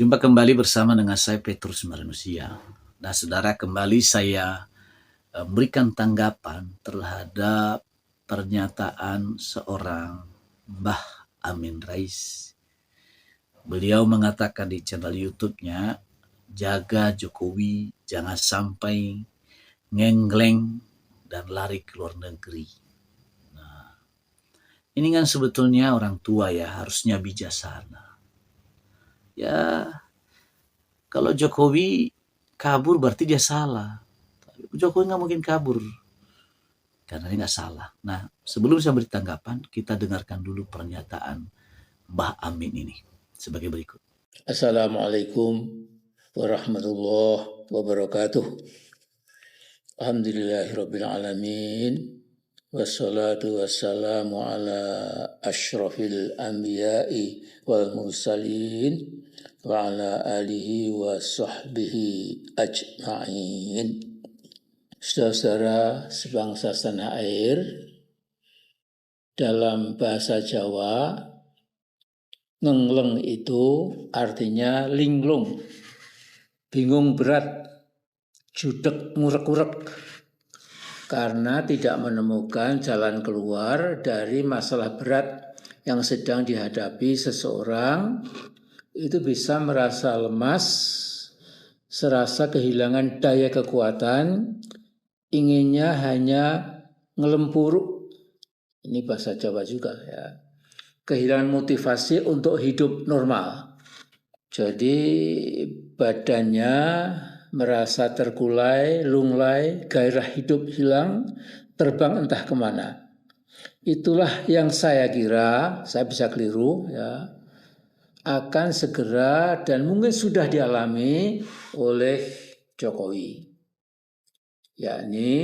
Jumpa kembali bersama dengan saya Petrus Manusia. Nah, saudara, kembali saya memberikan tanggapan terhadap pernyataan seorang Mbah Amin Rais. Beliau mengatakan di channel YouTube-nya, jaga Jokowi jangan sampai ngengleng dan lari ke luar negeri. Nah, ini kan sebetulnya orang tua ya, harusnya bijaksana. Ya, kalau Jokowi kabur berarti dia salah. Jokowi nggak mungkin kabur karena dia nggak salah. Nah, sebelum saya beri tanggapan, kita dengarkan dulu pernyataan Mbah Amin ini sebagai berikut. Assalamualaikum warahmatullahi wabarakatuh. Alhamdulillahirabbil alamin. Wassalatu wassalamu ala asyrafil anbiya'i wal mursalin wa ala alihi wa sahbihi ajma'in. Saudara-saudara sebangsa setanah air, dalam bahasa Jawa, ngengleng itu artinya linglung, bingung berat, judek ngurek-ngurek, karena tidak menemukan jalan keluar dari masalah berat yang sedang dihadapi seseorang. Itu bisa merasa lemas, serasa kehilangan daya kekuatan, inginnya hanya ngelempuruk. Ini bahasa Jawa juga ya. Kehilangan motivasi untuk hidup normal. Jadi badannya merasa terkulai, lunglai, gairah hidup hilang, terbang entah kemana. Itulah yang saya kira, saya bisa keliru ya, akan segera dan mungkin sudah dialami oleh Jokowi. Yakni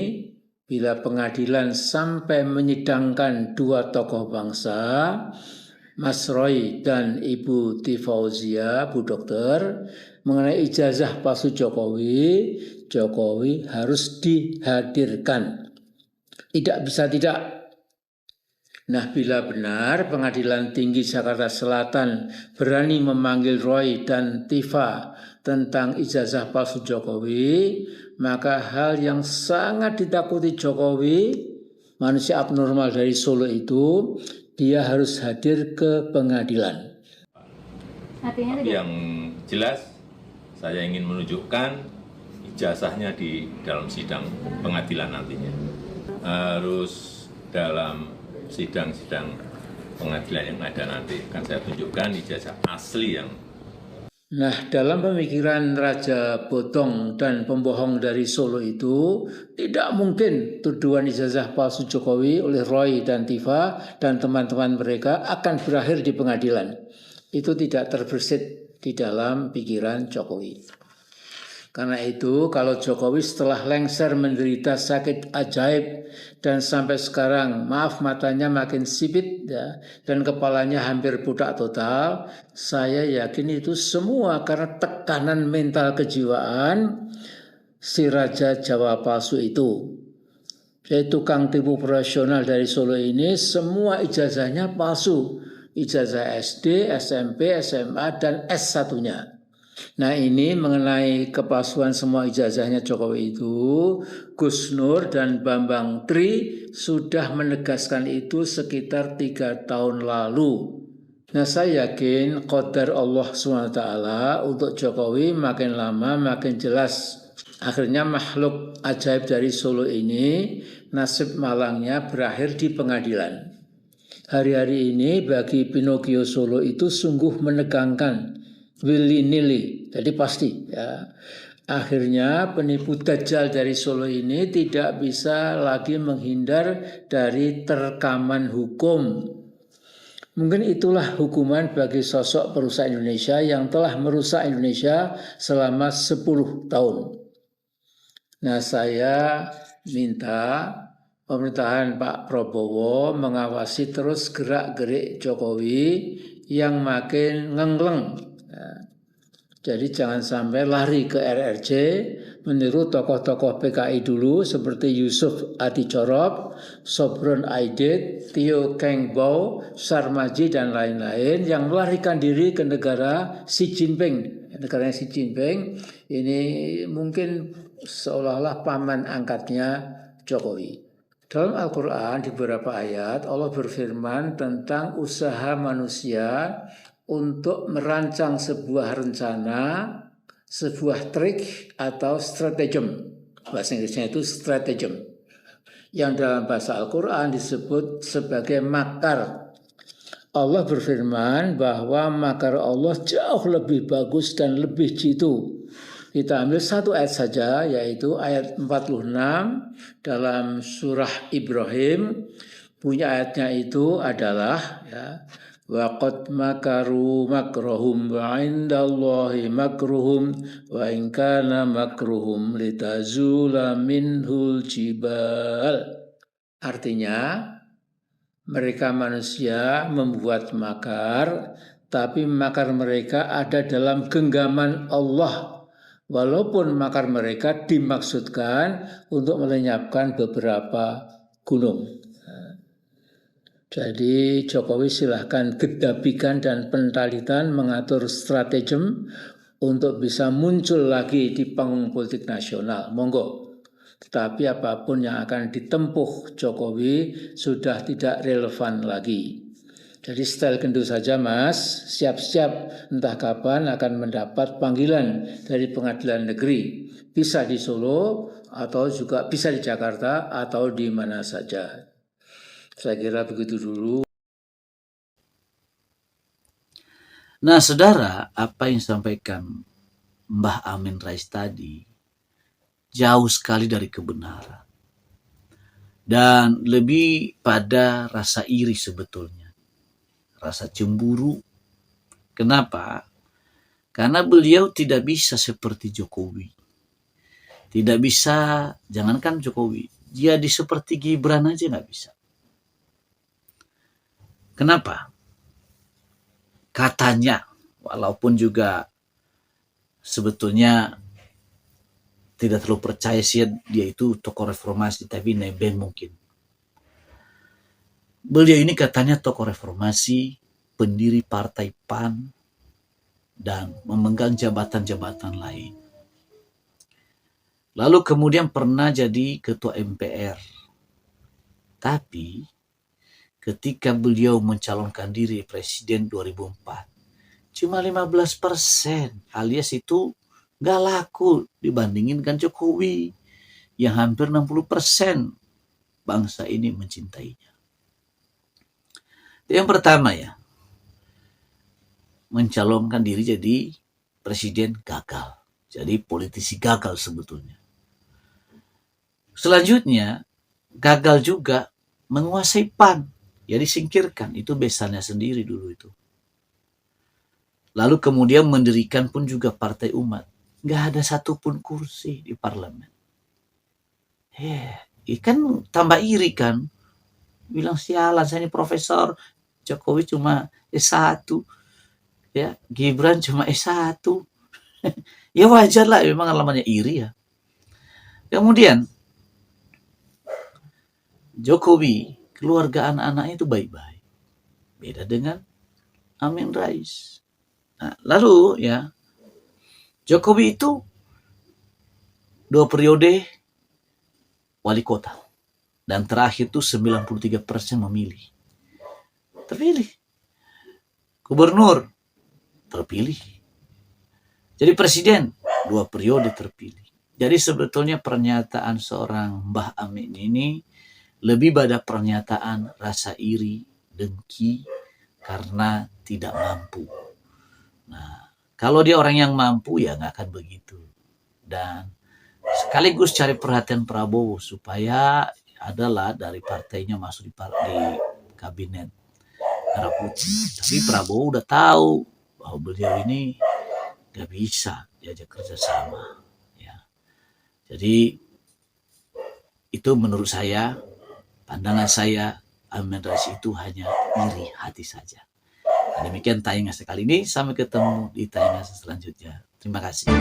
bila pengadilan sampai menyidangkan dua tokoh bangsa, Mas Roy dan Ibu T. Fauzia, Bu Dokter, mengenai ijazah palsu Jokowi, Jokowi harus dihadirkan. Tidak bisa tidak. Nah, bila benar Pengadilan Tinggi Jakarta Selatan berani memanggil Roy dan Tifa tentang ijazah palsu Jokowi, maka hal yang sangat ditakuti Jokowi, manusia abnormal dari Solo itu, dia harus hadir ke pengadilan. Tapi yang jelas, saya ingin menunjukkan ijazahnya di dalam sidang pengadilan nantinya. Harus dalam sidang-sidang pengadilan yang ada nanti akan saya tunjukkan ijazah asli yang. Nah, dalam pemikiran Raja Botong dan pembohong dari Solo itu, tidak mungkin tuduhan ijazah palsu Jokowi oleh Roy dan Tifa dan teman-teman mereka akan berakhir di pengadilan. Itu tidak terbersit di dalam pikiran Jokowi. Karena itu, kalau Jokowi setelah lengser menderita sakit ajaib dan sampai sekarang, maaf, matanya makin sipit ya, dan kepalanya hampir butak total, saya yakin itu semua karena tekanan mental kejiwaan si Raja Jawa palsu itu. Jadi tukang tipu profesional dari Solo ini semua ijazahnya palsu. Ijazah SD, SMP, SMA, dan S1-nya. Nah, ini mengenai kepalsuan semua ijazahnya Jokowi itu, Gus Nur dan Bambang Tri sudah menegaskan itu sekitar 3 tahun lalu. Nah, saya yakin qadar Allah SWT untuk Jokowi makin lama makin jelas. Akhirnya makhluk ajaib dari Solo ini nasib malangnya berakhir di pengadilan. Hari-hari ini bagi Pinocchio Solo itu sungguh menegangkan. Willy-nilly, jadi pasti ya. Akhirnya penipu dajjal dari Solo ini tidak bisa lagi menghindar dari terkaman hukum. Mungkin itulah hukuman bagi sosok perusahaan Indonesia yang telah merusak Indonesia selama 10 tahun. Nah, saya minta pemerintahan Pak Prabowo mengawasi terus gerak-gerik Jokowi yang makin ngengleng. Jadi jangan sampai lari ke RRC meniru tokoh-tokoh PKI dulu seperti Yusuf Aticorop, Sobron Aidit, Tio Keng Bo, Sarmaji dan lain-lain yang melarikan diri ke negara Xi Jinping Negaranya Xi Jinping ini mungkin seolah-olah paman angkatnya Jokowi. Dalam Al-Quran di beberapa ayat Allah berfirman tentang usaha manusia untuk merancang sebuah rencana, sebuah trik atau stratagem. Bahasa Inggrisnya itu stratagem. Yang dalam bahasa Al-Quran disebut sebagai makar. Allah berfirman bahwa makar Allah jauh lebih bagus dan lebih jitu. Kita ambil satu ayat saja, yaitu ayat 46 dalam surah Ibrahim. Bunyi ayatnya itu adalah ya, wa qad makaru makruhum wa indallahi makruhum wa in kana makruhum litazula minhul jibal. Artinya, mereka manusia membuat makar, tapi makar mereka ada dalam genggaman Allah. Walaupun makar mereka dimaksudkan untuk melenyapkan beberapa gunung. Jadi Jokowi silahkan gedapikan dan pentalitan mengatur stratagem untuk bisa muncul lagi di panggung politik nasional. Monggo. Tetapi apapun yang akan ditempuh Jokowi sudah tidak relevan lagi. Jadi style gendut saja Mas, siap-siap entah kapan akan mendapat panggilan dari pengadilan negeri. Bisa di Solo atau juga bisa di Jakarta atau di mana saja. Saya kira begitu dulu. Nah, saudara, apa yang disampaikan Mbah Amin Rais tadi jauh sekali dari kebenaran. Dan lebih pada rasa iri sebetulnya. Rasa cemburu. Kenapa? Karena beliau tidak bisa seperti Jokowi. Tidak bisa, jangankan Jokowi, jadi seperti Gibran aja nggak bisa. Kenapa? Katanya, walaupun juga sebetulnya tidak terlalu percaya sih dia itu tokoh reformasi, tapi nebeng mungkin. Beliau ini katanya tokoh reformasi, pendiri partai PAN, dan memegang jabatan-jabatan lain. Lalu kemudian pernah jadi ketua MPR. Tapi ketika beliau mencalonkan diri presiden 2004, cuma 15%, alias itu gak laku dibandingin dengan Jokowi yang hampir 60% bangsa ini mencintainya. Yang pertama ya, mencalonkan diri jadi presiden gagal. Jadi politisi gagal sebetulnya. Selanjutnya, gagal juga menguasai PAN. Ya disingkirkan, itu besannya sendiri dulu itu. Lalu kemudian mendirikan pun juga Partai Umat. Gak ada satupun kursi di parlemen. Kan tambah iri kan. Bilang sialan, saya ini profesor. Jokowi cuma S1. Ya, Gibran cuma S1. Ya wajar lah, memang namanya iri ya. Kemudian, Jokowi, keluarga anak-anaknya itu baik-baik. Beda dengan Amin Rais. Nah, lalu ya, Jokowi itu 2 periode wali kota. Dan terakhir itu 93% memilih. Terpilih. Gubernur terpilih. Jadi presiden 2 periode terpilih. Jadi sebetulnya pernyataan seorang Mbah Amin ini lebih pada pernyataan rasa iri, dengki karena tidak mampu. Nah, kalau dia orang yang mampu ya nggak akan begitu. Dan sekaligus cari perhatian Prabowo supaya adalah dari partainya masuk di kabinet Merah Putih. Tapi Prabowo udah tahu bahwa beliau ini nggak bisa diajak kerjasama. Ya. Jadi itu menurut saya, pandangan saya, Amin Rais itu hanya iri hati saja. Nah, demikian tayangan sekali ini. Sampai ketemu di tayangan selanjutnya. Terima kasih.